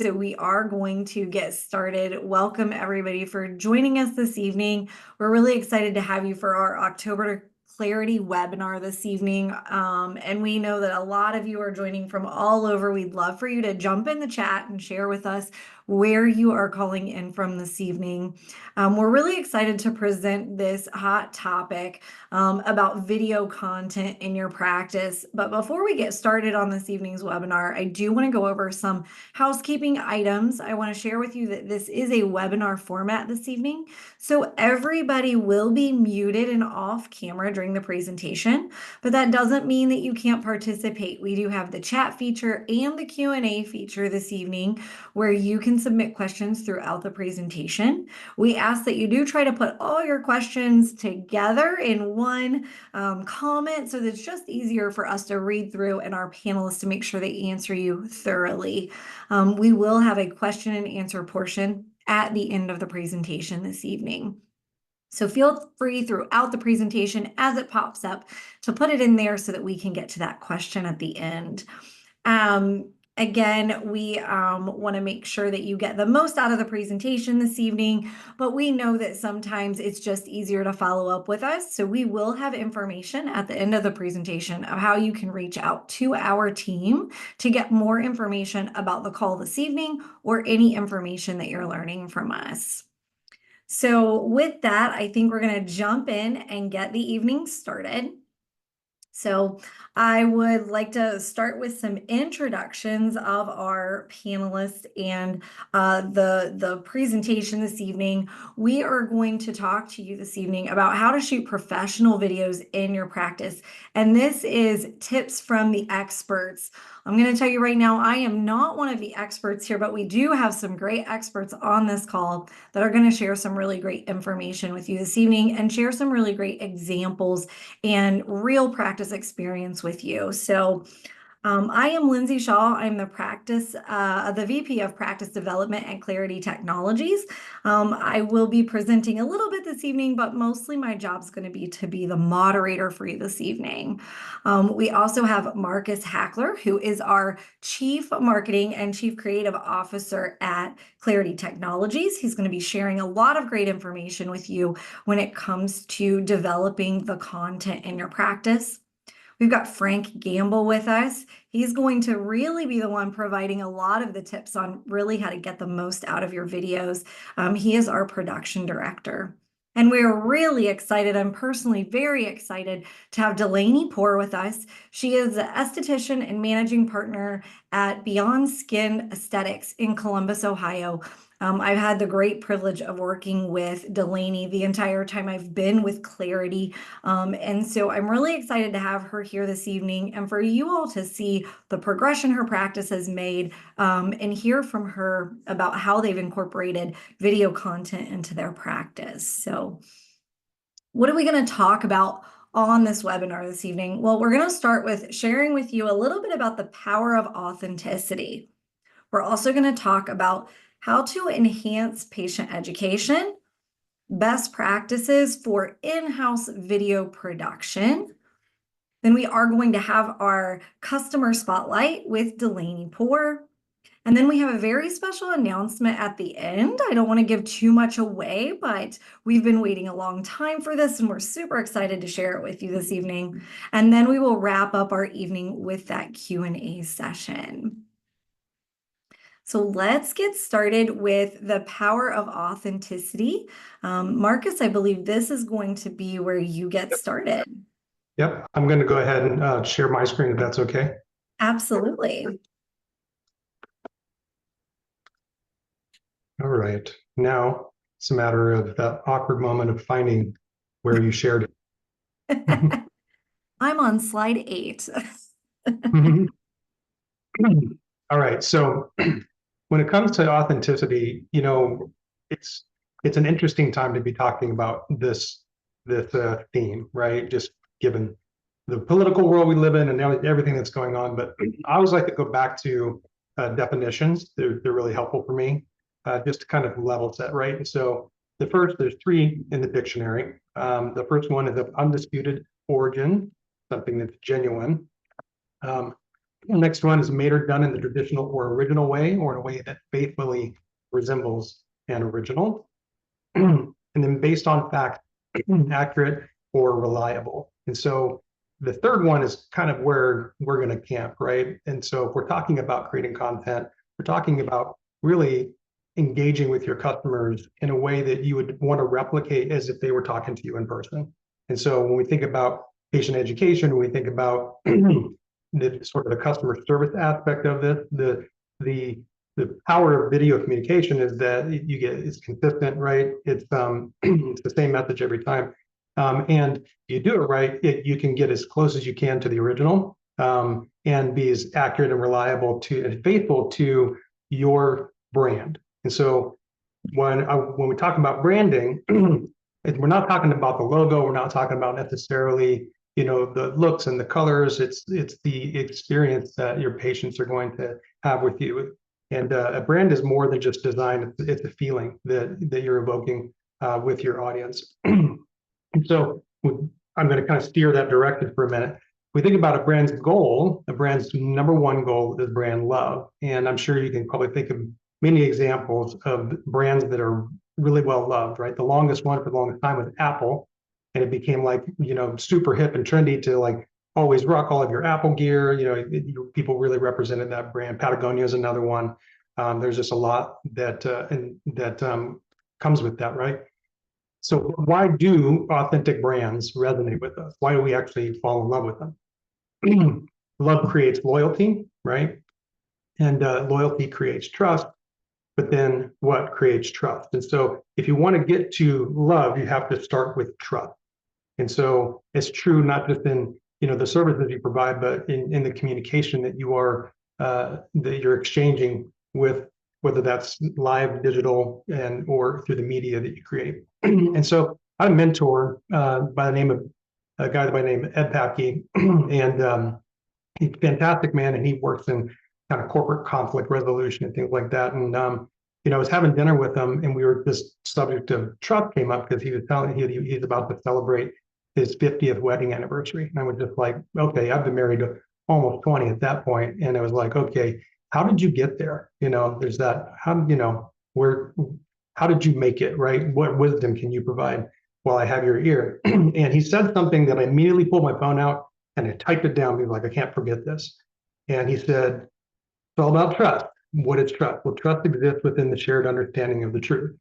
So we are going to get started. Welcome everybody for joining us this evening. We're really excited to have you for our October Clarity webinar this evening. And we know that a lot of you are joining from all over. We'd love for you to jump in the chat and share with us where you are calling in from this evening. We're really excited to present this hot topic about video content in your practice. But before we get started on this evening's webinar, I do want to go over some housekeeping items. I want to share with you that this is a webinar format this evening. So everybody will be muted and off camera during the presentation, but that doesn't mean that you can't participate. We do have the chat feature and the Q&A feature this evening where you can submit questions throughout the presentation. We ask that you do try to put all your questions together in one comment so that it's just easier for us to read through and our panelists to make sure they answer you thoroughly. We will have a question and answer portion at the end of the presentation this evening. So feel free throughout the presentation as it pops up to put it in there so that we can get to that question at the end. Again, we want to make sure that you get the most out of the presentation this evening, but we know that sometimes it's just easier to follow up with us. So we will have information at the end of the presentation of how you can reach out to our team to get more information about the call this evening or any information that you're learning from us. So with that, I think we're going to jump in and get the evening started. So I would like to start with some introductions of our panelists and the presentation this evening. We are going to talk to you this evening about how to shoot professional videos in your practice. And this is tips from the experts. I'm going to tell you right now, I am not one of the experts here, but we do have some great experts on this call that are going to share some really great information with you this evening and share some really great examples and real practice experience with you. So I am Lindsey Shaw. I'm the VP of Practice Development at Clarity Technologies. I will be presenting a little bit this evening, but mostly my job is going to be the moderator for you this evening. We also have Marcus Hackler, who is our Chief Marketing and Chief Creative Officer at Clarity Technologies. He's going to be sharing a lot of great information with you when it comes to developing the content in your practice. We've got Frank Gamble with us. He's going to really be the one providing a lot of the tips on really how to get the most out of your videos. He is our production director. And we're really excited. I'm personally very excited to have Delaney Poor with us. She is an esthetician and managing partner at Beyond Skin Aesthetics in Columbus, Ohio. I've had the great privilege of working with Delaney the entire time I've been with Clarity. And so I'm really excited to have her here this evening and for you all to see the progression her practice has made and hear from her about how they've incorporated video content into their practice. So what are we going to talk about on this webinar this evening? Well, we're going to start with sharing with you a little bit about the power of authenticity. We're also going to talk about how to enhance patient education, best practices for in-house video production. Then we are going to have our customer spotlight with Delaney Poor. And then we have a very special announcement at the end. I don't want to give too much away, but we've been waiting a long time for this and we're super excited to share it with you this evening. And then we will wrap up our evening with that Q&A session. So let's get started with the power of authenticity. Marcus, I believe this is going to be where you get started. Yep, I'm going to go ahead and share my screen if that's okay. Absolutely. All right, now it's a matter of that awkward moment of finding where you shared it. I'm on slide 8. All right, so when it comes to authenticity, it's an interesting time to be talking about this theme, right? Just given the political world we live in and everything that's going on. But I always like to go back to definitions. They're really helpful for me, just to kind of level set, right? And so there's 3 in the dictionary. The first one is of undisputed origin, something that's genuine. The next one is made or done in the traditional or original way, or in a way that faithfully resembles an original. And then based on fact, accurate or reliable. And so the third one is kind of where we're going to camp, right? And so if we're talking about creating content, we're talking about really engaging with your customers in a way that you would want to replicate as if they were talking to you in person. And so when we think about patient education, when we think about the sort of the customer service aspect of this, the power of video communication is that you get it's consistent, right? It's it's the same message every time, and you do it right, you can get as close as you can to the original, and be as accurate and reliable to and faithful to your brand. And so when we talk about branding, we're not talking about the logo. We're not talking about necessarily the looks and the colors. It's the experience that your patients are going to have with you. And a brand is more than just design. It's a feeling that you're evoking with your audience. And so I'm going to kind of steer that direction for a minute. We think about a brand's goal. A brand's number one goal is brand love. And I'm sure you can probably think of many examples of brands that are really well loved, right? The longest one for the longest time was Apple. And it became like, super hip and trendy to like always rock all of your Apple gear. People really represented that brand. Patagonia is another one. There's just a lot that comes with that, right? So why do authentic brands resonate with us? Why do we actually fall in love with them? Love creates loyalty, right? And loyalty creates trust. But then what creates trust? And so if you want to get to love, you have to start with trust. And so it's true not just in the services you provide, but in the communication that you're exchanging with, whether that's live, digital, or through the media that you create. And so I had a mentor by the name of a guy by the name of Ed Packey, and he's a fantastic man, and he works in kind of corporate conflict resolution and things like that. And I was having dinner with him, and this subject of trust came up because he was telling he's about to celebrate his 50th wedding anniversary. And I was just like, okay, I've been married almost 20 at that point. And I was like, okay, how did you get there? There's that, how did you make it, right? What wisdom can you provide while I have your ear? And he said something that I immediately pulled my phone out and I typed it down. He was like, I can't forget this. And he said, it's all about trust. What is trust? Well, trust exists within the shared understanding of the truth.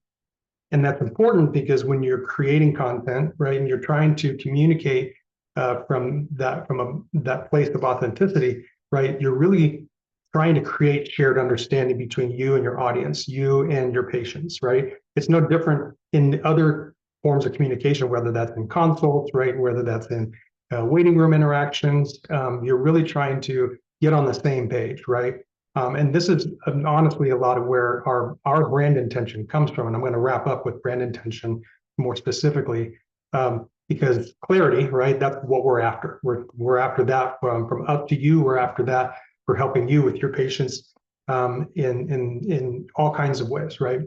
And that's important because when you're creating content, right, and you're trying to communicate from that place of authenticity, right, you're really trying to create shared understanding between you and your audience, you and your patients, right? It's no different in other forms of communication, whether that's in consults, right, whether that's in waiting room interactions. You're really trying to get on the same page, right? And this is honestly a lot of where our brand intention comes from. And I'm going to wrap up with brand intention more specifically, because clarity, right? That's what we're after. We're after that from up to you. We're after that for helping you with your patients in all kinds of ways, right?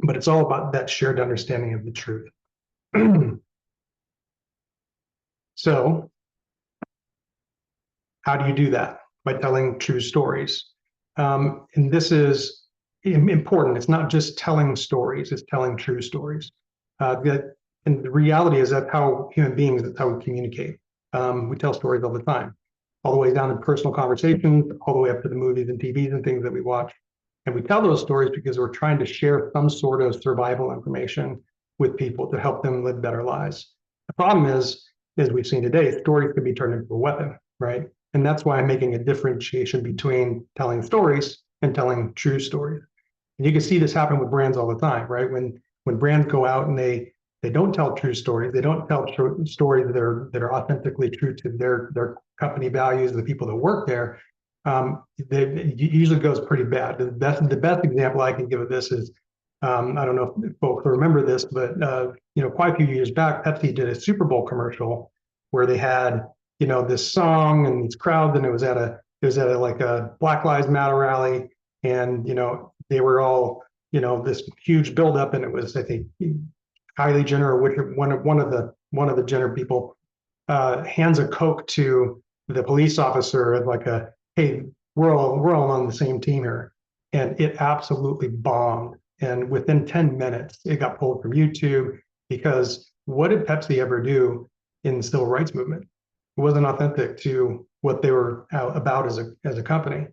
But it's all about that shared understanding of the truth. So, how do you do that? By telling true stories. And this is important. It's not just telling stories, it's telling true stories. And the reality is that how human beings, that's how we communicate. We tell stories all the time, all the way down to personal conversations, all the way up to the movies and TVs and things that we watch. And we tell those stories because we're trying to share some sort of survival information with people to help them live better lives. The problem is, as we've seen today, stories can be turned into a weapon, right? And that's why I'm making a differentiation between telling stories and telling true stories. And you can see this happen with brands all the time, right? When brands go out and they don't tell true stories, they don't tell stories that are authentically true to their company values, the people that work there, it usually goes pretty bad. The best example I can give of this is, I don't know if folks remember this, but quite a few years back, Pepsi did a Super Bowl commercial where they had this song and these crowds, and it was at a like a Black Lives Matter rally, and they were all this huge buildup, and it was, I think, Kylie Jenner, which one of the Jenner people hands a Coke to the police officer at like a hey, we're all on the same team here. And it absolutely bombed. And within 10 minutes, it got pulled from YouTube because what did Pepsi ever do in the civil rights movement? It wasn't authentic to what they were about as a company.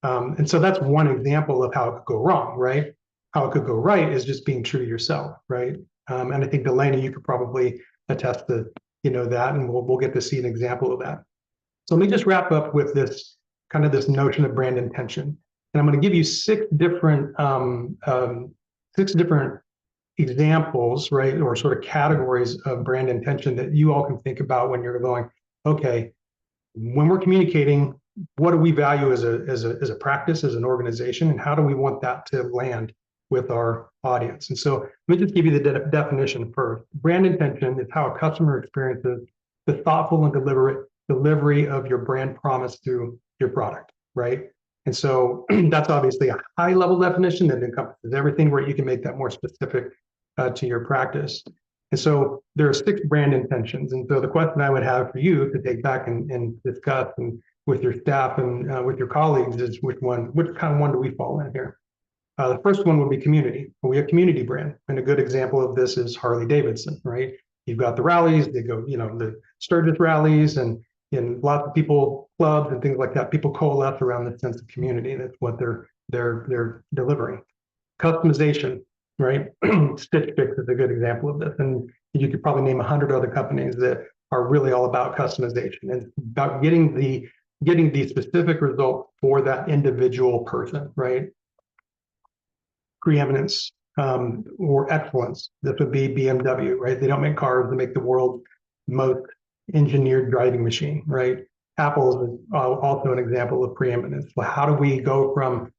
And so that's one example of how it could go wrong, right? How it could go right is just being true to yourself, right? And I think Delaney, you could probably attest to that, and we'll get to see an example of that. So let me just wrap up with this kind of this notion of brand intention, and I'm going to give you six different examples, right, or sort of categories of brand intention that you all can think about when you're going, okay, when we're communicating, what do we value as a practice, as an organization, and how do we want that to land with our audience? And so let me just give you the definition first. Brand intention is how a customer experiences the thoughtful and deliberate delivery of your brand promise through your product, right? And so that's obviously a high level definition that encompasses everything, where you can make that more specific to your practice. And so there are six brand intentions. And so the question I would have for you to take back and discuss and with your staff and with your colleagues is which kind of one do we fall in here? The first one would be community. We have community brand. And a good example of this is Harley Davidson, right? You've got the rallies, they go, the Sturgis rallies and lots of people, clubs and things like that. People coalesce around the sense of community. That's what they're delivering. Customization, right? Stitch Fix is a good example of this. And you could probably name 100 other companies that are really all about customization and about getting the specific result for that individual person, right? Preeminence or excellence. This would be BMW, right? They don't make cars, they make the world's most engineered driving machine, right? Apple is also an example of preeminence. Well, how do we go from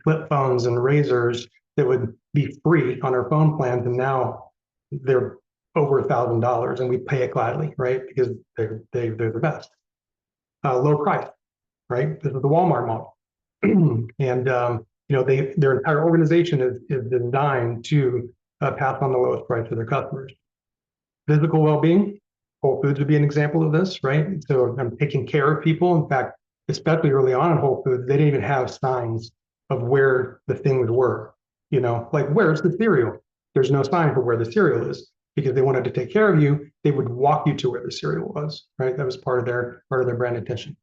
flip phones and razors that would be free on our phone plans, and now they're over $1,000, and we pay it gladly, right? Because they're the best. Low price, right? This is the Walmart model, and their entire organization is designed to pass on the lowest price to their customers. Physical well-being, Whole Foods would be an example of this, right? So I'm taking care of people. In fact, especially early on in Whole Foods, they didn't even have signs of where the things were. Like, where's the cereal? There's no sign for where the cereal is, because they wanted to take care of you. They would walk you to where the cereal was, right? That was part of their brand intention.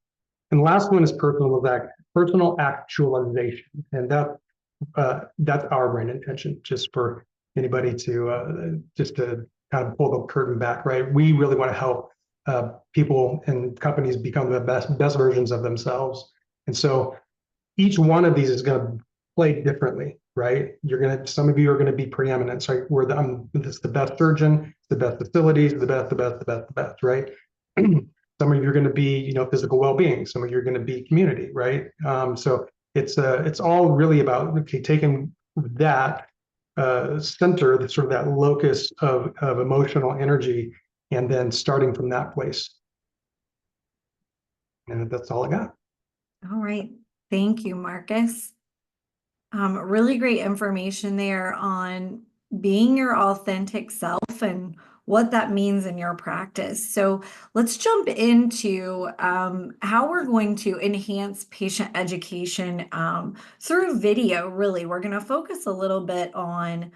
And the last one is personal actualization, and that's our brand intention. Just for anybody to kind of pull the curtain back, right? We really want to help people and companies become the best versions of themselves. And so each one of these is going to play differently, right? Some of you are going to be preeminent, right? This is the best surgeon, the best facilities, the best, right? Some of you are going to be, physical well-being. Some of you are going to be community, right? So it's all really about taking that center, the sort of that locus of emotional energy, and then starting from that place. And that's all I got. All right. Thank you, Marcus. Really great information there on being your authentic self and what that means in your practice. So let's jump into how we're going to enhance patient education through video. Really, we're going to focus a little bit on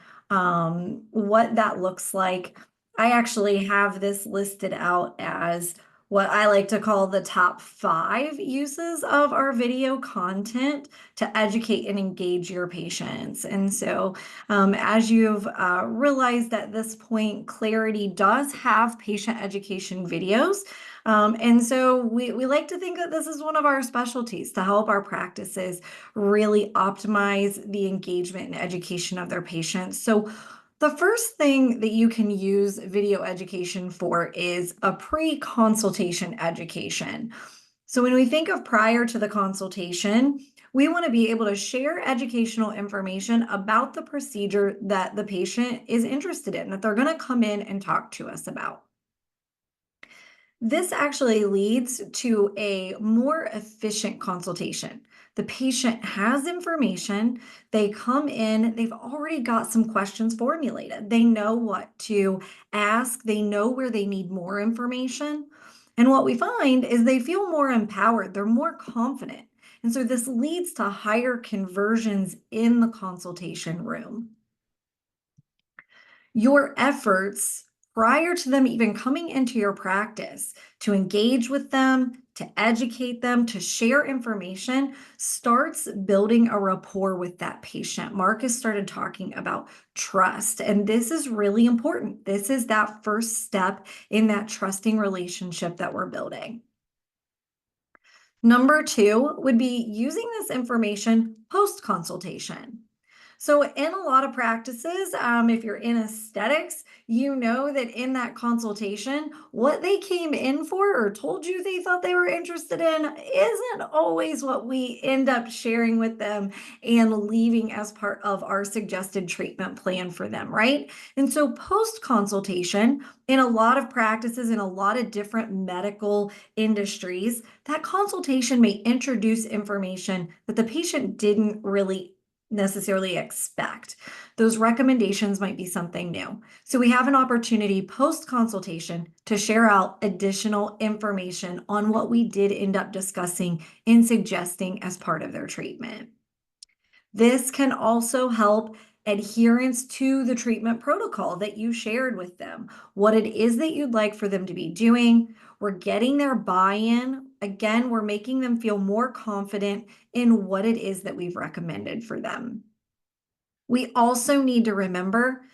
what that looks like. I actually have this listed out as what I like to call the top 5 uses of our video content to educate and engage your patients. And so as you've realized at this point, Clarity does have patient education videos. And so we like to think that this is one of our specialties to help our practices really optimize the engagement and education of their patients. So the first thing that you can use video education for is a pre-consultation education. So when we think of prior to the consultation, we want to be able to share educational information about the procedure that the patient is interested in, that they're going to come in and talk to us about. This actually leads to a more efficient consultation. The patient has information, they come in, they've already got some questions formulated. They know what to ask, they know where they need more information. And what we find is they feel more empowered, they're more confident. And so this leads to higher conversions in the consultation room. Your efforts prior to them even coming into your practice to engage with them, to educate them, to share information starts building a rapport with that patient. Marcus started talking about trust, and this is really important. This is that first step in that trusting relationship that we're building. Number two would be using this information post-consultation. So in a lot of practices, if you're in aesthetics, you know that in that consultation, what they came in for or told you they thought they were interested in isn't always what we end up sharing with them and leaving as part of our suggested treatment plan for them, right? And so post-consultation, in a lot of practices, in a lot of different medical industries, that consultation may introduce information that the patient didn't really necessarily expect. Those recommendations might be something new. So we have an opportunity post-consultation to share out additional information on what we did end up discussing and suggesting as part of their treatment. This can also help adherence to the treatment protocol that you shared with them, what it is that you'd like for them to be doing. We're getting their buy-in. Again, we're making them feel more confident in what it is that we've recommended for them. We also need to remember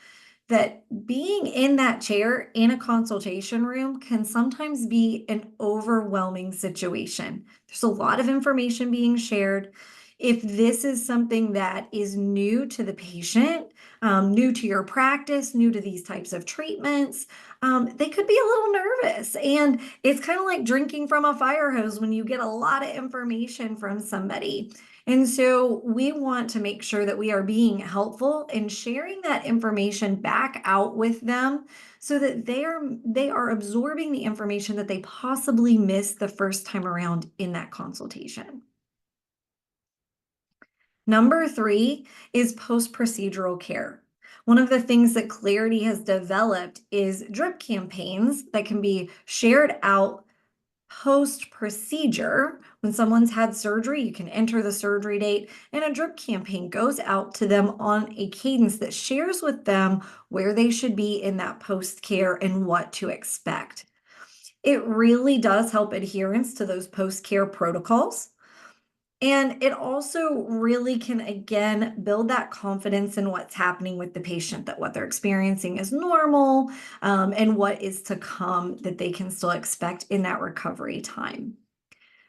that being in that chair in a consultation room can sometimes be an overwhelming situation. There's a lot of information being shared. If this is something that is new to the patient, new to your practice, new to these types of treatments, they could be a little nervous. And it's kind of like drinking from a fire hose when you get a lot of information from somebody. And so we want to make sure that we are being helpful and sharing that information back out with them so that they are absorbing the information that they possibly missed the first time around in that consultation. Number three is post-procedural care. One of the things that Clarity has developed is drip campaigns that can be shared out post-procedure. When someone's had surgery, you can enter the surgery date, and a drip campaign goes out to them on a cadence that shares with them where they should be in that post-care and what to expect. It really does help adherence to those post-care protocols. And it also really can, again, build that confidence in what's happening with the patient, that what they're experiencing is normal, and what is to come that they can still expect in that recovery time.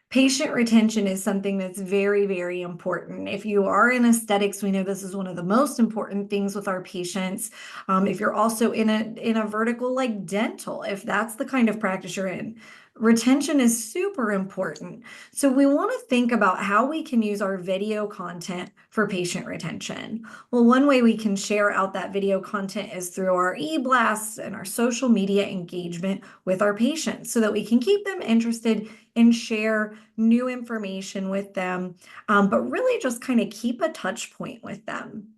Patient retention is something that's very, very important. If you are in aesthetics, we know this is one of the most important things with our patients. If you're also in a vertical like dental, if that's the kind of practice you're in, retention is super important. So we want to think about how we can use our video content for patient retention. Well, one way we can share out that video content is through our e-blasts and our social media engagement with our patients so that we can keep them interested and share new information with them, but really just kind of keep a touch point with them.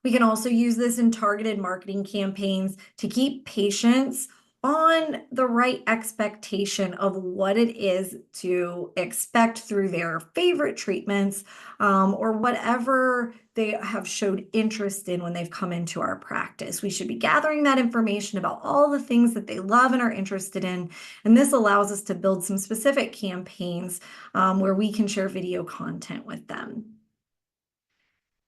We can also use this in targeted marketing campaigns to keep patients on the right expectation of what it is to expect through their favorite treatments, or whatever they have showed interest in when they've come into our practice. We should be gathering that information about all the things that they love and are interested in. And this allows us to build some specific campaigns where we can share video content with them.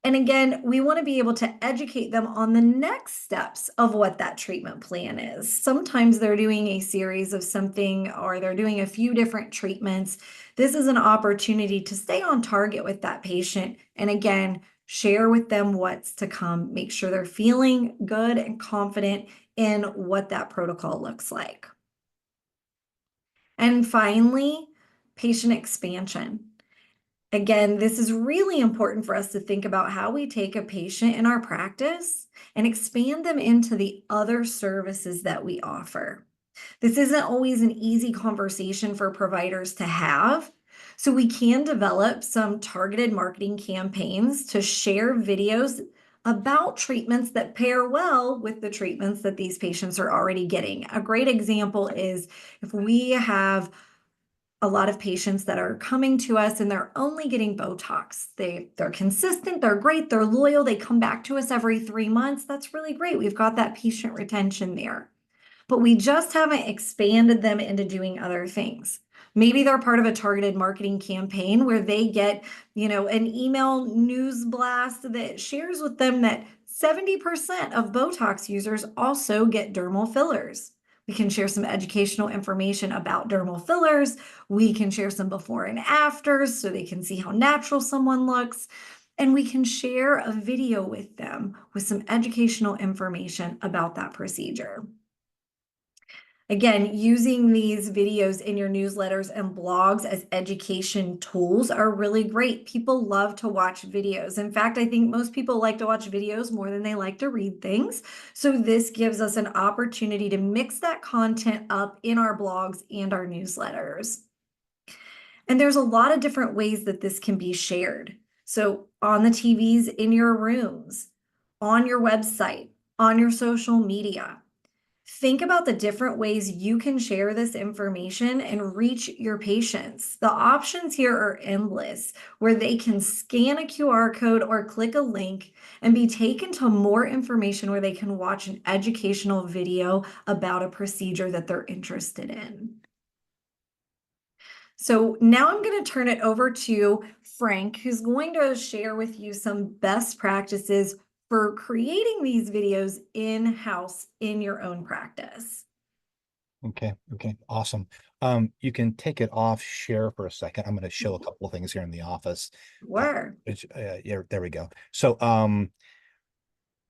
And again, we want to be able to educate them on the next steps of what that treatment plan is. Sometimes they're doing a series of something or they're doing a few different treatments. This is an opportunity to stay on target with that patient. And again, share with them what's to come. Make sure they're feeling good and confident in what that protocol looks like. And finally, patient expansion. Again, this is really important for us to think about how we take a patient in our practice and expand them into the other services that we offer. This isn't always an easy conversation for providers to have, so we can develop some targeted marketing campaigns to share videos about treatments that pair well with the treatments that these patients are already getting. A great example is if we have a lot of patients that are coming to us and they're only getting Botox. They're consistent, they're great, they're loyal, they come back to us every 3 months. That's really great. We've got that patient retention there. But we just haven't expanded them into doing other things. Maybe they're part of a targeted marketing campaign where they get, an email news blast that shares with them that 70% of Botox users also get dermal fillers. We can share some educational information about dermal fillers. We can share some before and afters so they can see how natural someone looks. And we can share a video with them with some educational information about that procedure. Again, using these videos in your newsletters and blogs as education tools are really great. People love to watch videos. In fact, I think most people like to watch videos more than they like to read things. So this gives us an opportunity to mix that content up in our blogs and our newsletters. And there's a lot of different ways that this can be shared. So on the TVs in your rooms, on your website, on your social media. Think about the different ways you can share this information and reach your patients. The options here are endless, where they can scan a QR code or click a link and be taken to more information where they can watch an educational video about a procedure that they're interested in. So now I'm going to turn it over to Frank, who's going to share with you some best practices for creating these videos in-house in your own practice. Okay, awesome. You can take it off share for a second. I'm going to show a couple of things here in the office. Sure. Yeah, there we go.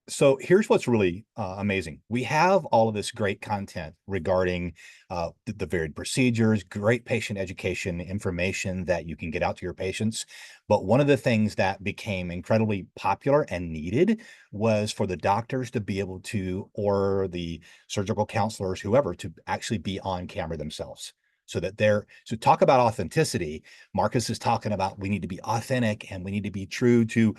So here's what's really amazing. We have all of this great content regarding the varied procedures, great patient education information that you can get out to your patients. But one of the things that became incredibly popular and needed was for the doctors to be able to, or the surgical counselors, whoever, to actually be on camera themselves. So talk about authenticity. Marcus is talking about we need to be authentic and we need to be true to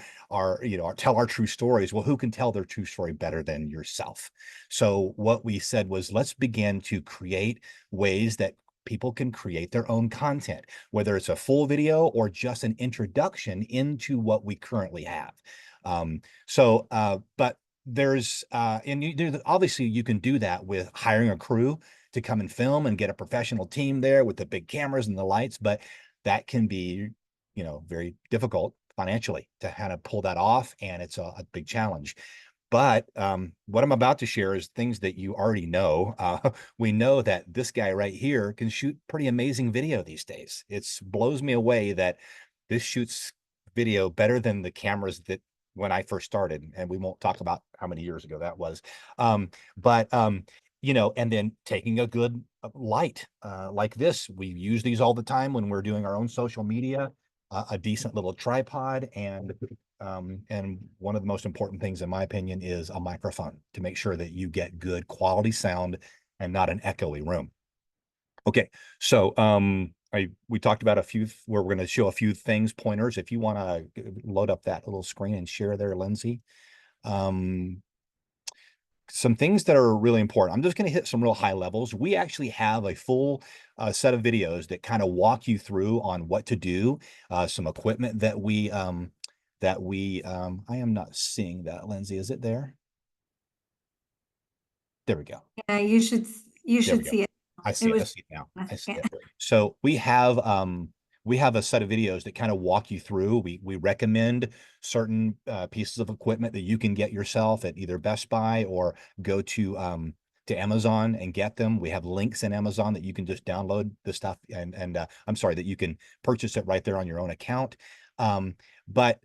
tell our true stories. Well, who can tell their true story better than yourself? So what we said was, let's begin to create ways that people can create their own content, whether it's a full video or just an introduction into what we currently have. But there's obviously you can do that with hiring a crew to come and film and get a professional team there with the big cameras and the lights, but that can be, very difficult financially to kind of pull that off, and it's a big challenge. But what I'm about to share is things that you already know. We know that this guy right here can shoot pretty amazing video these days. It blows me away that this shoots video better than the cameras that when I first started, and we won't talk about how many years ago that was. And then taking a good light like this. We use these all the time when we're doing our own social media, a decent little tripod, and one of the most important things, in my opinion, is a microphone to make sure that you get good quality sound and not an echoey room. Okay, so we talked about we're going to show a few things, pointers. If you want to load up that little screen and share there, Lindsey. Some things that are really important. I'm just going to hit some real high levels. We actually have a full set of videos that kind of walk you through on what to do, some equipment that we I am not seeing that, Lindsey. Is it there? There we go. Yeah, you should see it. I see it. I see it now. I see it. So we have a set of videos that kind of walk you through. We recommend certain pieces of equipment that you can get yourself at either Best Buy or go to Amazon and get them. We have links in Amazon that you can just download the stuff and I'm sorry, that you can purchase it right there on your own account. But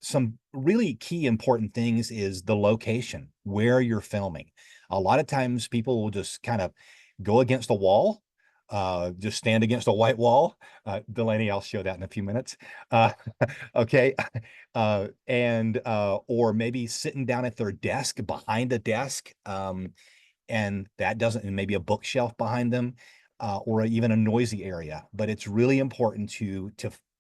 some really key important things is the location where you're filming. A lot of times people will just kind of go against a wall, just stand against a white wall. Delaney, I'll show that in a few minutes. Okay. Or maybe sitting down at their desk, behind a desk, and that doesn't, and maybe a bookshelf behind them, or even a noisy area. But it's really important to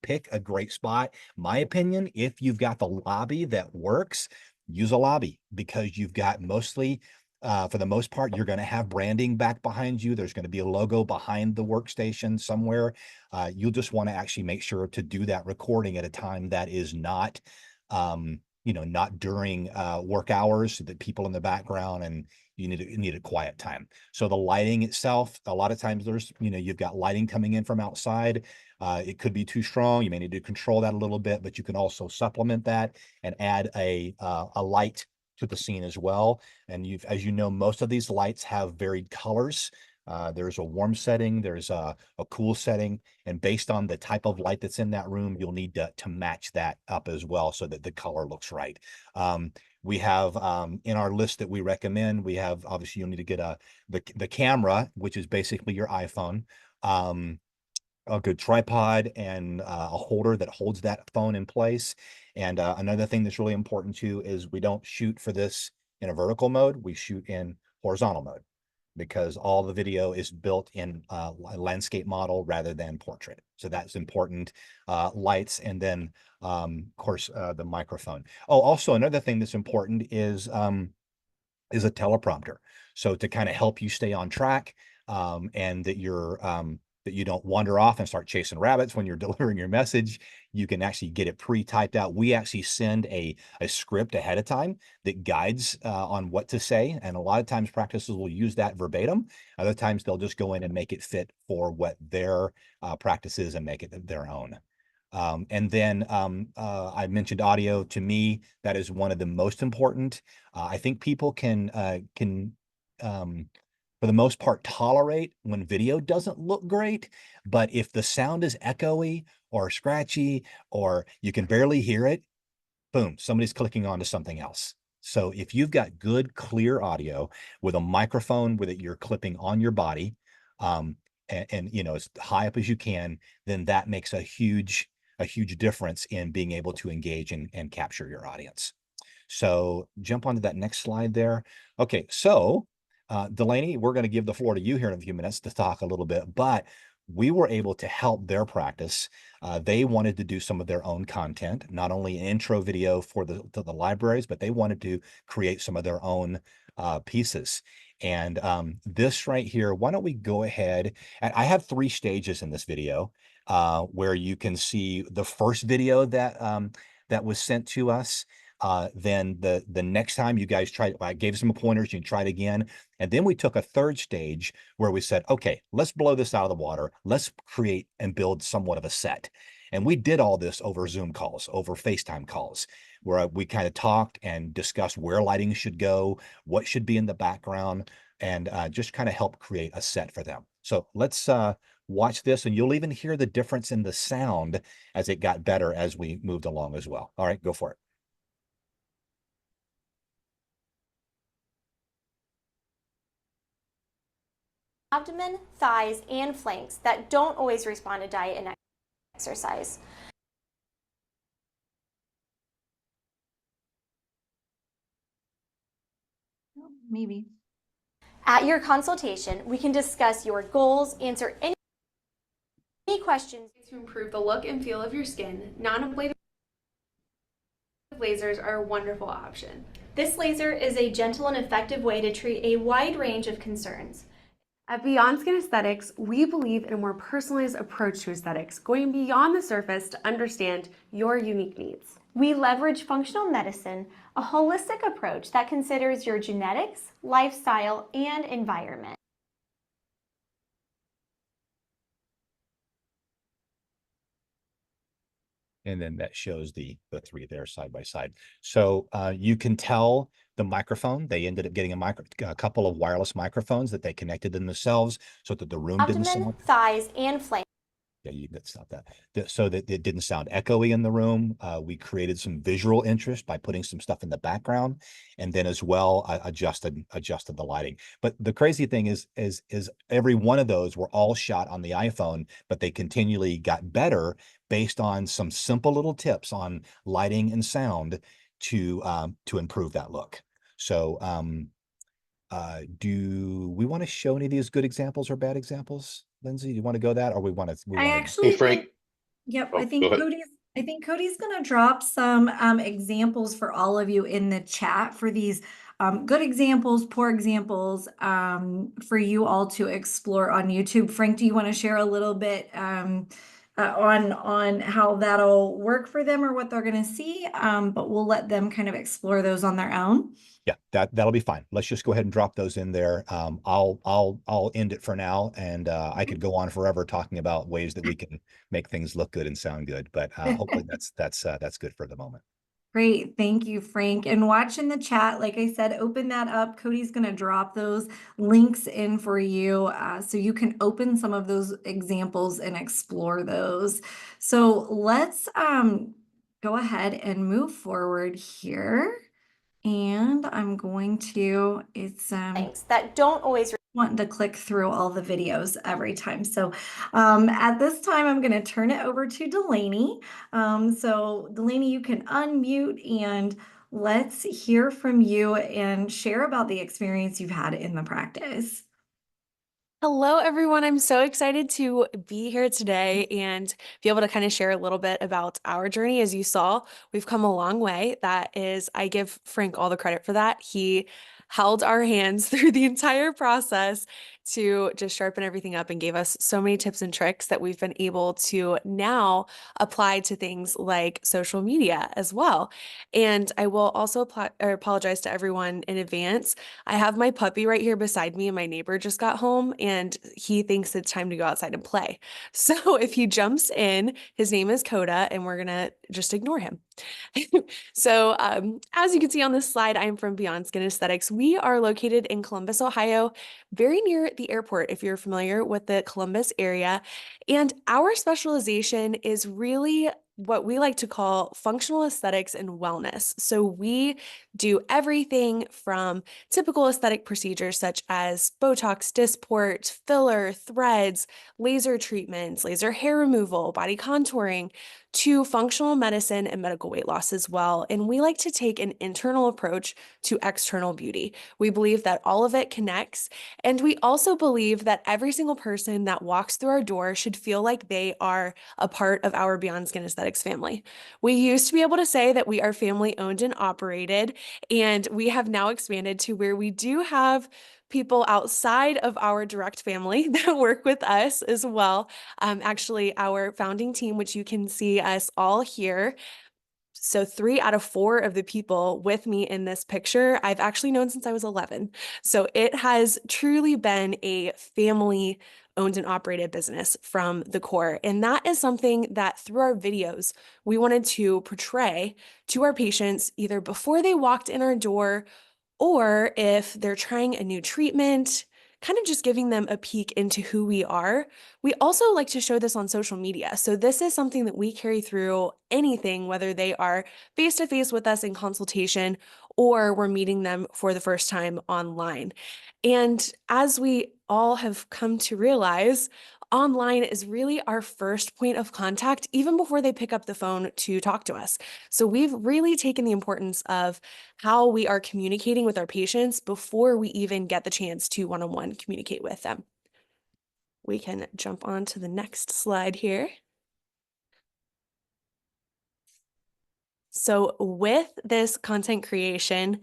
pick a great spot. My opinion, if you've got the lobby that works, use a lobby, because you've got mostly, for the most part, you're going to have branding back behind you. There's going to be a logo behind the workstation somewhere. You'll just want to actually make sure to do that recording at a time that is not, you know, not during work hours, so that people in the background, and you need a quiet time. So the lighting itself, a lot of times there's, you know, you've got lighting coming in from outside. It could be too strong. You may need to control that a little bit, but you can also supplement that and add a light to the scene as well. And as you know, most of these lights have varied colors. There's a warm setting, there's a cool setting, and based on the type of light that's in that room, you'll need to match that up as well, so that the color looks right. We have in our list that we recommend, we have, obviously you'll need to get the camera, which is basically your iPhone, a good tripod, and a holder that holds that phone in place. And another thing that's really important too is we don't shoot for this in a vertical mode, we shoot in horizontal mode, because all the video is built in a landscape model rather than portrait. So that's important. Lights, and then of course the microphone. Oh, also another thing that's important is a teleprompter. So to kind of help you stay on track, and that that you don't wander off and start chasing rabbits when you're delivering your message, you can actually get it pre-typed out. We actually send a script ahead of time that guides on what to say. And a lot of times practices will use that verbatim. Other times they'll just go in and make it fit for what their practice is and make it their own. And then I mentioned audio. To me, that is one of the most important. I think people can for the most part, tolerate when video doesn't look great. But if the sound is echoey or scratchy, or you can barely hear it, boom, somebody's clicking onto something else. So if you've got good, clear audio with a microphone with it, you're clipping on your body, and you know, as high up as you can, then that makes a huge difference in being able to engage and capture your audience. So jump onto that next slide there. Okay, so Delaney, we're going to give the floor to you here in a few minutes to talk a little bit, but we were able to help their practice. They wanted to do some of their own content, not only an intro video for the libraries, but they wanted to create some of their own pieces. And this right here, why don't we go ahead, and I have 3 stages in this video where you can see the first video that that was sent to us. Then the next time you guys tried, I gave some pointers, you can try it again. And then we took a 3rd stage where we said, okay, let's blow this out of the water. Let's create and build somewhat of a set. And we did all this over Zoom calls, over FaceTime calls, where we kind of talked and discussed where lighting should go, what should be in the background, and just kind of help create a set for them. So let's watch this, and you'll even hear the difference in the sound as it got better as we moved along as well. All right, go for it. Abdomen, thighs, and flanks that don't always respond to diet and exercise. Maybe. At your consultation, we can discuss your goals, answer any questions To improve the look and feel of your skin, non-ablative lasers are a wonderful option. This laser is a gentle and effective way to treat a wide range of concerns. At Beyond Skin Aesthetics, we believe in a more personalized approach to aesthetics, going beyond the surface to understand your unique needs. We leverage functional medicine, a holistic approach that considers your genetics, lifestyle, and environment. And then that shows the 3 there side by side. So you can tell the microphone, they ended up getting a couple of wireless microphones that they connected in themselves so that the room didn't Abdomen, sound. thighs, and flanks. Yeah, you can stop that. So that it didn't sound echoey in the room. We created some visual interest by putting some stuff in the background, and then as well adjusted the lighting. But the crazy thing is every one of those were all shot on the iPhone, but they continually got better based on some simple little tips on lighting and sound to improve that look. So do we want to show any of these good examples or bad examples? Lindsey, do you want to go that, or we want to? I actually Frank. think Yep, Oh, go ahead. I think Cody's gonna drop some examples for all of you in the chat for these good examples, poor examples for you all to explore on YouTube. Frank, do you want to share a little bit on how that'll work for them or what they're gonna see? But we'll let them kind of explore those on their own. Yeah, that'll be fine. Let's just go ahead and drop those in there. I'll end it for now, and I could go on forever talking about ways that we can make things look good and sound good. But hopefully that's good for the moment. Great. Thank you, Frank. And watch in the chat. Like I said, open that up. Cody's going to drop those links in for you so you can open some of those examples and explore those. So let's go ahead and move forward here. And I'm going to, Things that don't always wanting to click through all the videos every time. So at this time, I'm going to turn it over to Delaney. So Delaney, you can unmute and let's hear from you and share about the experience you've had in the practice. Hello, everyone. I'm so excited to be here today and be able to kind of share a little bit about our journey. As you saw, we've come a long way. That is, I give Frank all the credit for that. He held our hands through the entire process to just sharpen everything up and gave us so many tips and tricks that we've been able to now apply to things like social media as well. And I will also apologize to everyone in advance. I have my puppy right here beside me, and my neighbor just got home and he thinks it's time to go outside and play. So if he jumps in, his name is Coda, and we're gonna just ignore him. So as you can see on this slide, I'm from Beyond Skin Aesthetics. We are located in Columbus, Ohio, very near the airport, if you're familiar with the Columbus area. And our specialization is really what we like to call functional aesthetics and wellness. So we do everything from typical aesthetic procedures such as Botox, Dysport, filler, threads, laser treatments, laser hair removal, body contouring, to functional medicine and medical weight loss as well. And we like to take an internal approach to external beauty. We believe that all of it connects. And we also believe that every single person that walks through our door should feel like they are a part of our Beyond Skin Aesthetics family. We used to be able to say that we are family owned and operated, and we have now expanded to where we do have people outside of our direct family that work with us as well. Actually, our founding team, which you can see us all here. So 3 out of 4 of the people with me in this picture, I've actually known since I was 11. So it has truly been a family owned and operated business from the core. And that is something that through our videos, we wanted to portray to our patients either before they walked in our door, or if they're trying a new treatment, kind of just giving them a peek into who we are. We also like to show this on social media. So this is something that we carry through anything, whether they are face-to-face with us in consultation or we're meeting them for the first time online. And as we all have come to realize, online is really our first point of contact, even before they pick up the phone to talk to us. So we've really taken the importance of how we are communicating with our patients before we even get the chance to one-on-one communicate with them. We can jump on to the next slide here. So with this content creation,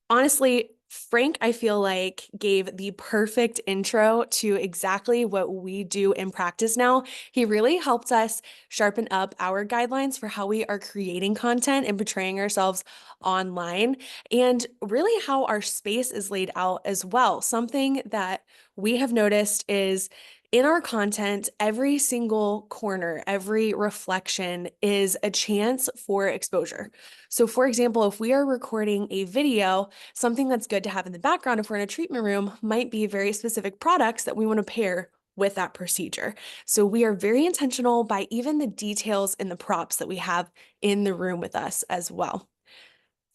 honestly, Frank, I feel like, gave the perfect intro to exactly what we do in practice now. He really helped us sharpen up our guidelines for how we are creating content and portraying ourselves online, and really how our space is laid out as well. Something that we have noticed is in our content, every single corner, every reflection is a chance for exposure. So for example, if we are recording a video, something that's good to have in the background if we're in a treatment room might be very specific products that we want to pair with that procedure. So we are very intentional by even the details and the props that we have in the room with us as well.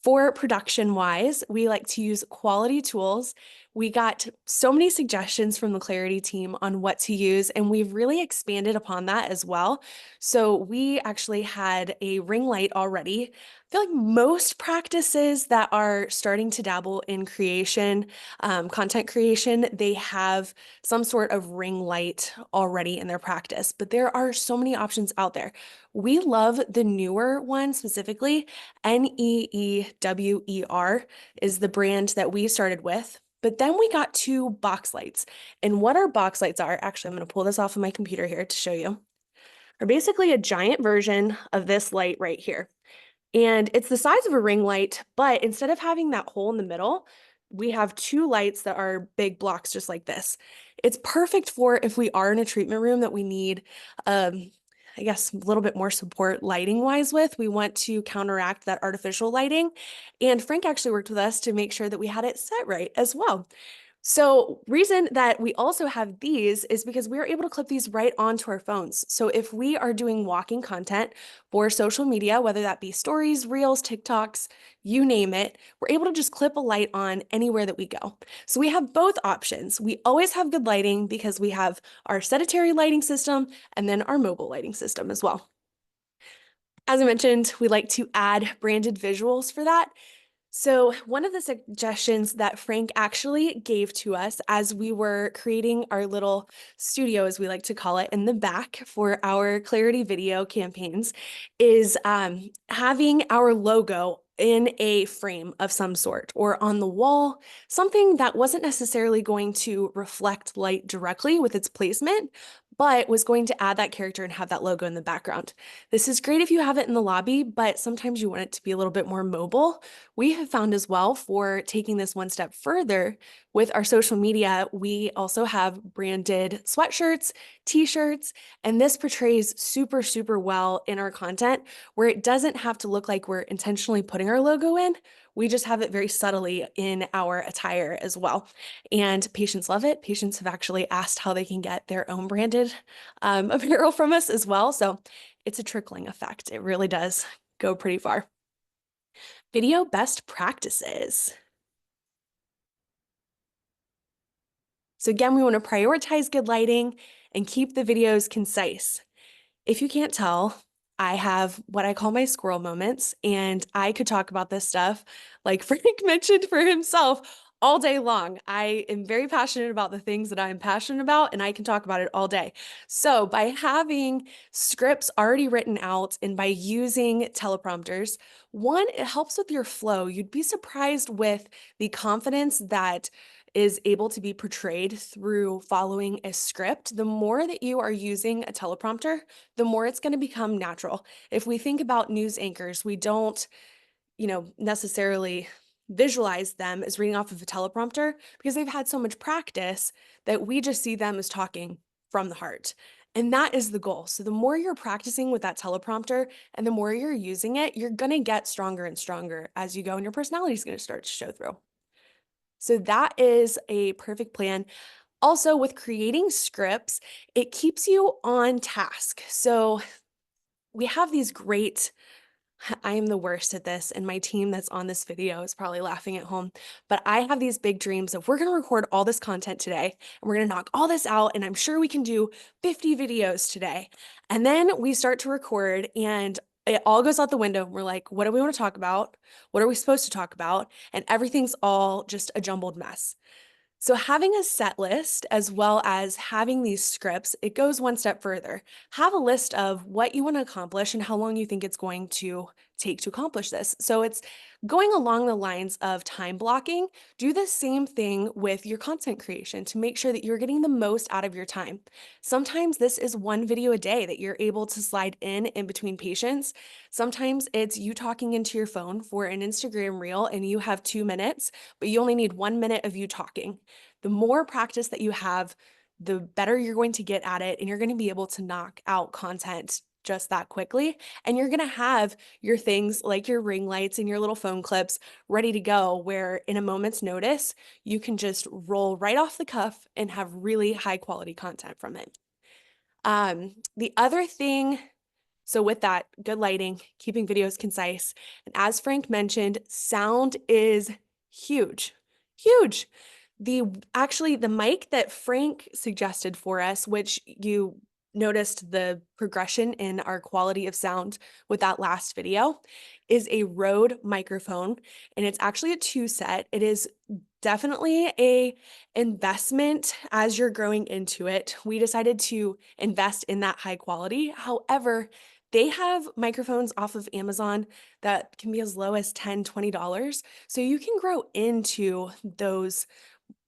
For production wise, we like to use quality tools. We got so many suggestions from the Clarity team on what to use, and we've really expanded upon that as well. So we actually had a ring light already. I feel like most practices that are starting to dabble in creation, content creation, they have some sort of ring light already in their practice, but there are so many options out there. We love the newer one specifically. Neewer is the brand that we started with. But then we got 2 box lights. And what our box lights are, actually, I'm going to pull this off of my computer here to show you, are basically a giant version of this light right here. And it's the size of a ring light, but instead of having that hole in the middle, we have 2 lights that are big blocks just like this. It's perfect for if we are in a treatment room that we need, I guess, a little bit more support lighting wise with. We want to counteract that artificial lighting. And Frank actually worked with us to make sure that we had it set right as well. So reason that we also have these is because we are able to clip these right onto our phones. So if we are doing walking content for social media, whether that be stories, reels, TikToks, you name it, we're able to just clip a light on anywhere that we go. So we have both options. We always have good lighting because we have our sedentary lighting system and then our mobile lighting system as well. As I mentioned, we like to add branded visuals for that. So one of the suggestions that Frank actually gave to us as we were creating our little studio, as we like to call it, in the back for our Clarity video campaigns is having our logo in a frame of some sort or on the wall, something that wasn't necessarily going to reflect light directly with its placement, but was going to add that character and have that logo in the background. This is great if you have it in the lobby, but sometimes you want it to be a little bit more mobile. We have found as well, for taking this one step further with our social media, we also have branded sweatshirts, t-shirts, and this portrays super, super well in our content where it doesn't have to look like we're intentionally putting our logo in. We just have it very subtly in our attire as well. And patients love it. Patients have actually asked how they can get their own branded apparel from us as well. So it's a trickling effect. It really does go pretty far. Video best practices. So again, we want to prioritize good lighting and keep the videos concise. If you can't tell, I have what I call my squirrel moments, and I could talk about this stuff, like Frank mentioned for himself, all day long. I am very passionate about the things that I'm passionate about, and I can talk about it all day. So by having scripts already written out and by using teleprompters, one, it helps with your flow. You'd be surprised with the confidence that is able to be portrayed through following a script. The more that you are using a teleprompter, the more it's going to become natural. If we think about news anchors, we don't, necessarily visualize them as reading off of a teleprompter because they've had so much practice that we just see them as talking from the heart. And that is the goal. So the more you're practicing with that teleprompter and the more you're using it, you're going to get stronger and stronger as you go, and your personality is going to start to show through. So that is a perfect plan. Also, with creating scripts, it keeps you on task. So we have these great, I am the worst at this, and my team that's on this video is probably laughing at home, but I have these big dreams of we're going to record all this content today, and we're going to knock all this out, and I'm sure we can do 50 videos today. And then we start to record, and it all goes out the window. We're like, what do we want to talk about? What are we supposed to talk about? And everything's all just a jumbled mess. So having a set list as well as having these scripts, it goes one step further. Have a list of what you want to accomplish and how long you think it's going to take to accomplish this. So it's going along the lines of time blocking. Do the same thing with your content creation to make sure that you're getting the most out of your time. Sometimes this is one video a day that you're able to slide in between patients. Sometimes it's you talking into your phone for an Instagram reel and you have 2 minutes, but you only need 1 minute of you talking. The more practice that you have, the better you're going to get at it, and you're going to be able to knock out content just that quickly. And you're going to have your things like your ring lights and your little phone clips ready to go, where in a moment's notice, you can just roll right off the cuff and have really high quality content from it. The other thing, so with that, good lighting, keeping videos concise. And as Frank mentioned, sound is huge, huge. the mic that Frank suggested for us, which you noticed the progression in our quality of sound with that last video, is a Rode microphone, and it's actually a 2-set. It is definitely a investment as you're growing into it. We decided to invest in that high quality. However, they have microphones off of Amazon that can be as low as $10, $20. So you can grow into those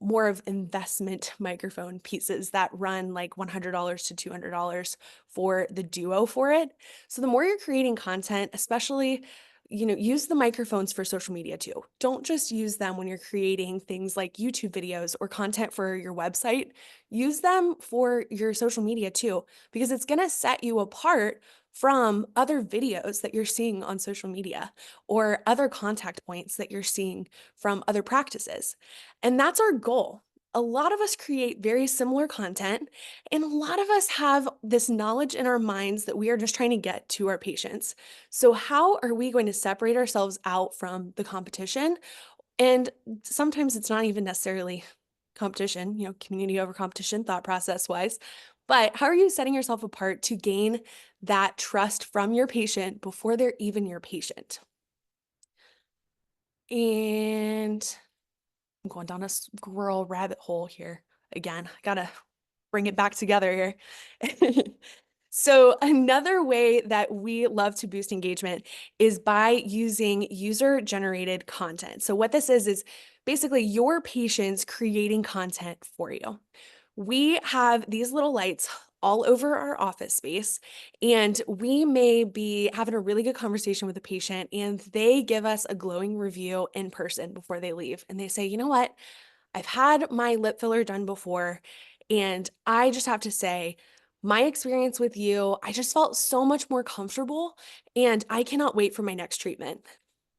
more of investment microphone pieces that run like $100 to $200 for the duo for it. So the more you're creating content, especially, use the microphones for social media too. Don't just use them when you're creating things like YouTube videos or content for your website. Use them for your social media too, because it's going to set you apart from other videos that you're seeing on social media or other contact points that you're seeing from other practices. And that's our goal. A lot of us create very similar content, and a lot of us have this knowledge in our minds that we are just trying to get to our patients. So how are we going to separate ourselves out from the competition? And sometimes it's not even necessarily competition, community over competition, thought process wise, but how are you setting yourself apart to gain that trust from your patient before they're even your patient? And I'm going down a squirrel rabbit hole here again. I gotta bring it back together here. So another way that we love to boost engagement is by using user-generated content. So what this is basically your patients creating content for you. We have these little lights all over our office space, and we may be having a really good conversation with a patient, and they give us a glowing review in person before they leave. And they say, you know what? I've had my lip filler done before, and I just have to say, my experience with you, I just felt so much more comfortable, and I cannot wait for my next treatment.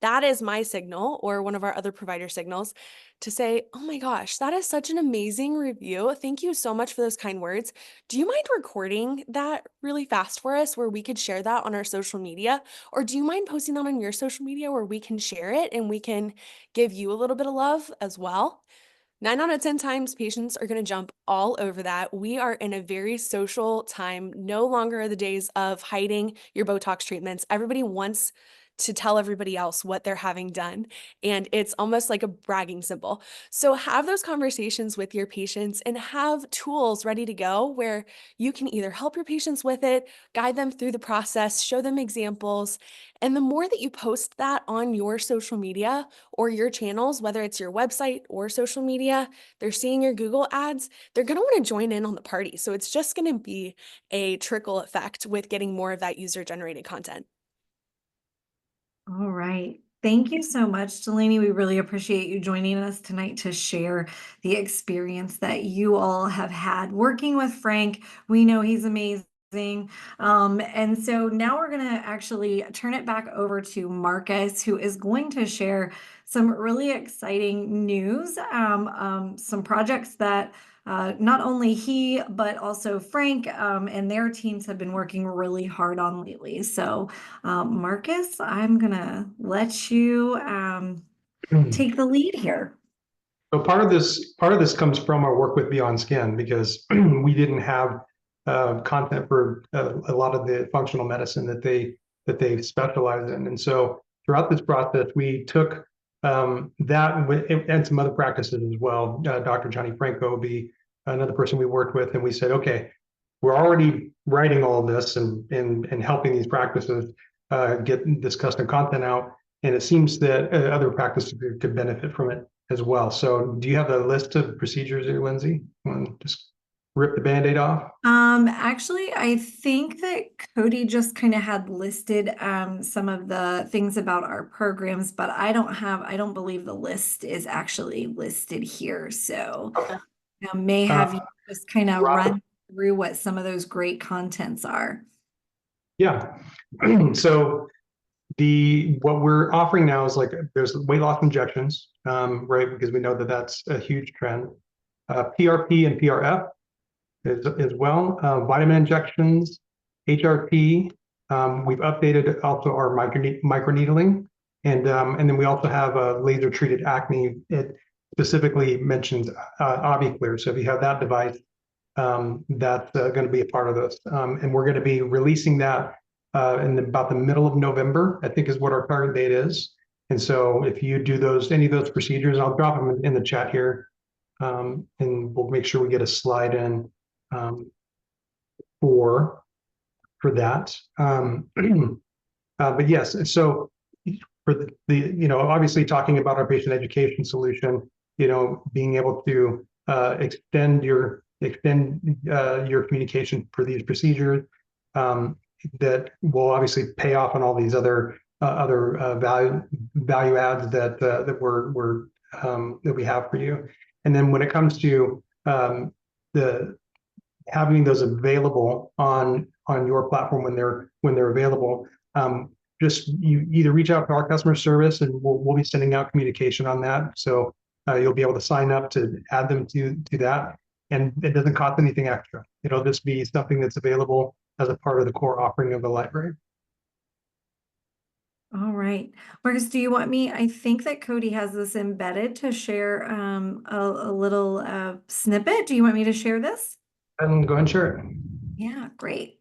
That is my signal, or one of our other provider signals, to say, oh my gosh, that is such an amazing review. Thank you so much for those kind words. Do you mind recording that really fast for us where we could share that on our social media? Or do you mind posting that on your social media where we can share it and we can give you a little bit of love as well? 9 out of 10 times, patients are going to jump all over that. We are in a very social time. No longer are the days of hiding your Botox treatments. Everybody wants to tell everybody else what they're having done, and it's almost like a bragging symbol. So have those conversations with your patients and have tools ready to go where you can either help your patients with it, guide them through the process, show them examples. And the more that you post that on your social media or your channels, whether it's your website or social media, they're seeing your Google ads, they're going to want to join in on the party. So it's just going to be a trickle effect with getting more of that user-generated content. All right. Thank you so much, Delaney. We really appreciate you joining us tonight to share the experience that you all have had working with Frank. We know he's amazing. And so now we're going to actually turn it back over to Marcus, who is going to share some really exciting news, some projects that not only he, but also Frank and their teams have been working really hard on lately. So, Marcus, I'm going to let you take the lead here. So part of this comes from our work with Beyond Skin, because we didn't have content for a lot of the functional medicine that they specialize in, and so throughout this process, we took that and some other practices as well. Dr. Johnny Franco will be another person we worked with, and we said, okay, we're already writing all of this and helping these practices get this custom content out, and it seems that other practices could benefit from it as well. So do you have a list of procedures here, Lindsey? Just rip the Band-Aid off? Actually, I think that Cody just kind of had listed some of the things about our programs, but I don't believe the list is actually listed here. So I may have you just kind of run through what some of those great contents are. Yeah. So what we're offering now is there's weight loss injections, right? Because we know that that's a huge trend. PRP and PRF as well. Vitamin injections, HRT. We've updated also our microneedling, and then we also have laser treated acne. specifically mentions AviClear. So if you have that device, that's going to be a part of this. And we're going to be releasing that in about the middle of November, I think is what our target date is. And so if you do any of those procedures, I'll drop them in the chat here, and we'll make sure we get a slide in for that. But yes, so for the obviously talking about our patient education solution, being able to extend your communication for these procedures, that will obviously pay off on all these other value adds that we have for you. And then when it comes to the having those available on your platform when they're available, just you either reach out to our customer service and we'll be sending out communication on that. So you'll be able to sign up to add them to that, and it doesn't cost anything extra. It'll just be something that's available as a part of the core offering of the library. All right. Marcus, do you want me? I think that Cody has this embedded to share a little snippet. Do you want me to share this? Go ahead and share it. Yeah, great.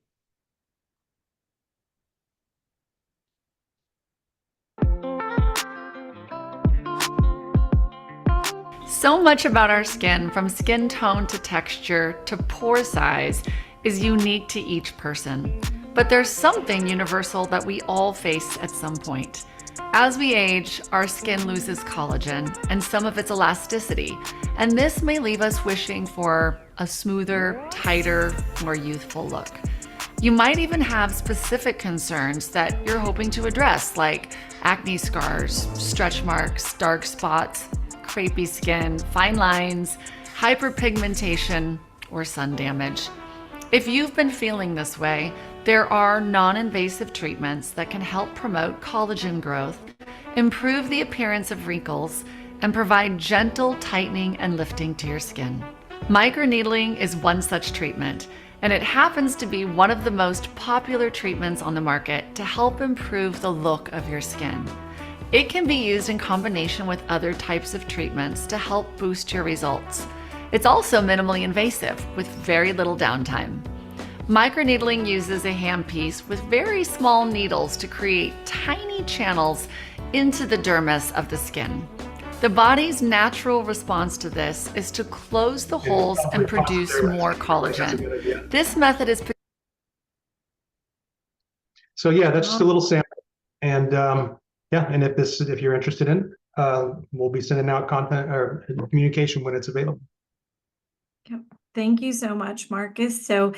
So much about our skin, from skin tone to texture to pore size, is unique to each person. But there's something universal that we all face at some point. As we age, our skin loses collagen and some of its elasticity, and this may leave us wishing for a smoother, tighter, more youthful look. You might even have specific concerns that you're hoping to address, like acne scars, stretch marks, dark spots, crepey skin, fine lines, hyperpigmentation, or sun damage. If you've been feeling this way, there are non-invasive treatments that can help promote collagen growth, improve the appearance of wrinkles, and provide gentle tightening and lifting to your skin. Microneedling is one such treatment, and it happens to be one of the most popular treatments on the market to help improve the look of your skin. It can be used in combination with other types of treatments to help boost your results. It's also minimally invasive with very little downtime. Microneedling uses a handpiece with very small needles to create tiny channels into the dermis of the skin. The body's natural response to this is to close the holes and produce more collagen. This method is... So yeah, that's just a little sample. And yeah, and if you're interested in, we'll be sending out content or communication when it's available. Yep. Thank you so much, Marcus. So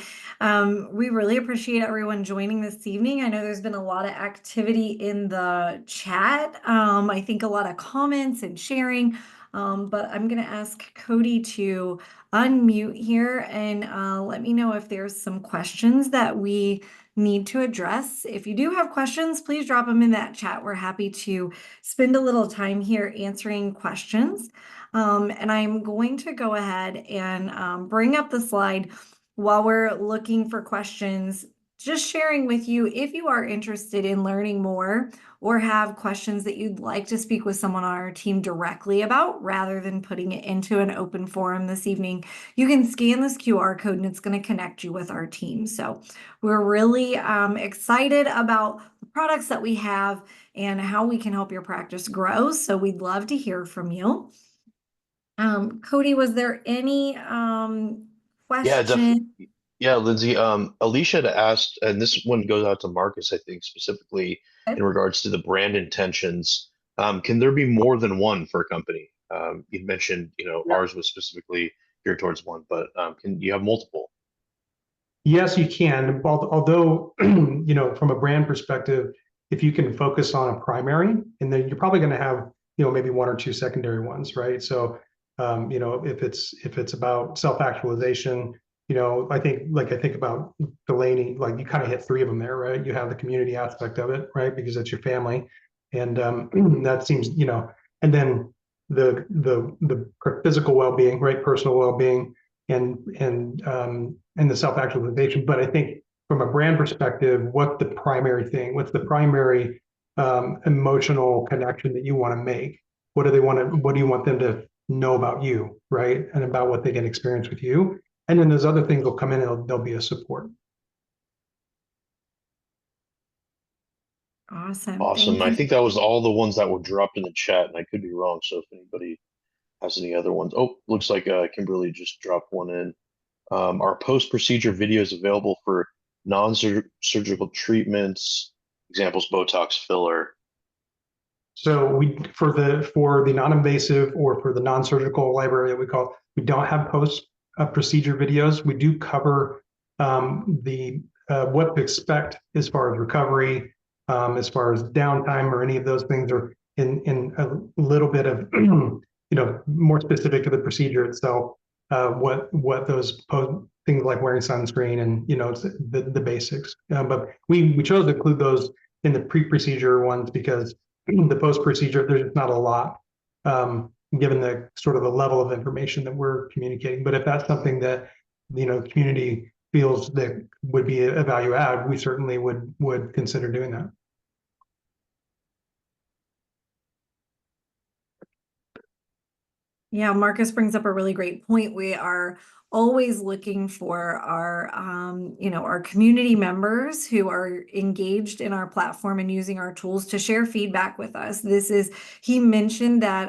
we really appreciate everyone joining this evening. I know there's been a lot of activity in the chat. I think a lot of comments and sharing, but I'm going to ask Cody to unmute here and let me know if there's some questions that we need to address. If you do have questions, please drop them in that chat. We're happy to spend a little time here answering questions. And I'm going to go ahead and bring up the slide while we're looking for questions, just sharing with you if you are interested in learning more or have questions that you'd like to speak with someone on our team directly about, rather than putting it into an open forum this evening, you can scan this QR code and it's going to connect you with our team. So we're really excited about the products that we have and how we can help your practice grow. So we'd love to hear from you. Cody, was there any question? Yeah, Lindsey. Alicia had asked, and this one goes out to Marcus, I think, specifically in regards to the brand intentions. Can there be more than one for a company? You mentioned, ours was specifically geared towards one, but can you have multiple? Yes, you can. Although, from a brand perspective, if you can focus on a primary, and then you're probably going to have, maybe one or two secondary ones, right? So, if it's about self-actualization, I think about Delaney, like you kind of hit three of them there, right? You have the community aspect of it, right? Because it's your family. And that seems, and then the physical well-being, right? Personal well-being and the self-actualization. But I think from a brand perspective, what's the primary thing? What's the primary emotional connection that you want to make? What do you want them to know about you, right? And about what they can experience with you. And then those other things will come in and they'll be a support. Awesome. Awesome. Thank I you. think that was all the ones that were dropped in the chat, and I could be wrong. So if anybody has any other ones, oh, looks like Kimberly just dropped one in. Are post-procedure videos available for non-surgical treatments? Examples: Botox, filler. So we for the non-invasive or for the non-surgical library that we call, we don't have post procedure videos. We do cover the what to expect as far as recovery, as far as downtime or any of those things, or in a little bit of more specific to the procedure itself. What those things like wearing sunscreen and it's the basics. But we chose to include those in the pre-procedure ones because the post-procedure, there's just not a lot, given the sort of the level of information that we're communicating. But if that's something that the community feels that would be a value add, we certainly would consider doing that. Yeah, Marcus brings up a really great point. We are always looking for our, our community members who are engaged in our platform and using our tools to share feedback with us. He mentioned that,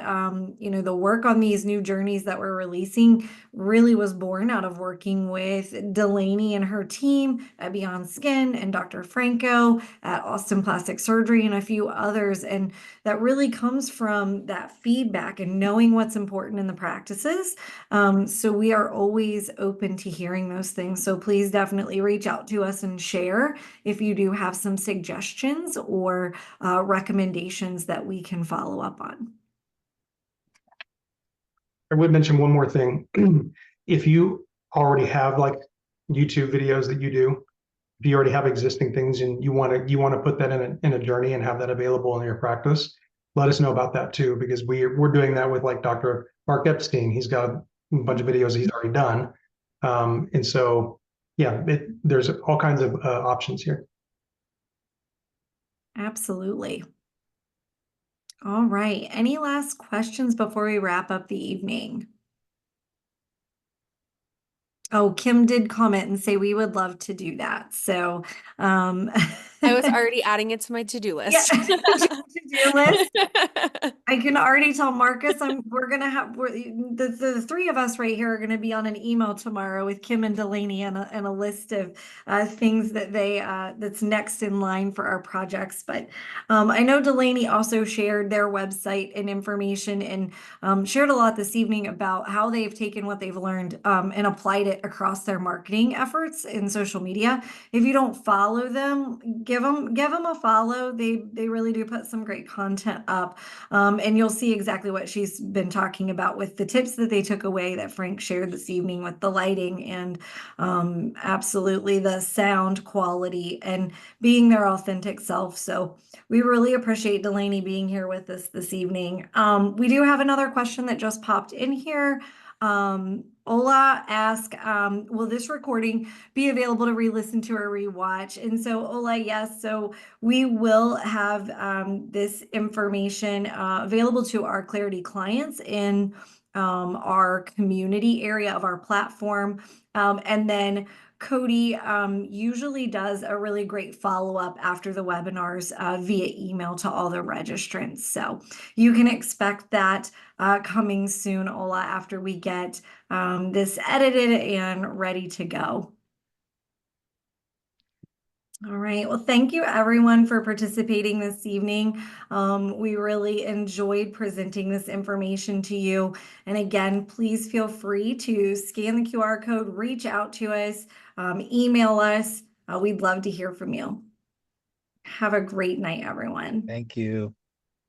the work on these new journeys that we're releasing really was born out of working with Delaney and her team at Beyond Skin and Dr. Franco at Austin Plastic Surgery and a few others. And that really comes from that feedback and knowing what's important in the practices. So we are always open to hearing those things. So please definitely reach out to us and share if you do have some suggestions or recommendations that we can follow up on. I would mention one more thing. If you already have like YouTube videos that you do, if you already have existing things and you want to put that in a journey and have that available in your practice, let us know about that too, because we're doing that with like Dr. Mark Epstein. He's got a bunch of videos he's already done. And so, yeah, there's all kinds of options here. Absolutely. All right. Any last questions before we wrap up the evening? Oh, Kim did comment and say we would love to do that. So, I was already adding it to my to-do list. to-do list. I can already tell Marcus the three of us right here are gonna be on an email tomorrow with Kim and Delaney and a list of things that that's next in line for our projects. But I know Delaney also shared their website and information and shared a lot this evening about how they've taken what they've learned and applied it across their marketing efforts in social media. If you don't follow them, give them a follow. They really do put some great content up. And you'll see exactly what she's been talking about with the tips that they took away that Frank shared this evening with the lighting and absolutely the sound quality and being their authentic self. So we really appreciate Delaney being here with us this evening. We do have another question that just popped in here. Ola asked, will this recording be available to re-listen to or rewatch? And so Ola, yes, so we will have this information available to our Clarity clients in our community area of our platform. And then Cody usually does a really great follow-up after the webinars via email to all the registrants. So you can expect that coming soon, Ola, after we get this edited and ready to go. All right. Well, thank you everyone for participating this evening. We really enjoyed presenting this information to you. And again, please feel free to scan the QR code, reach out to us, email us. We'd love to hear from you. Have a great night, everyone. Thank you.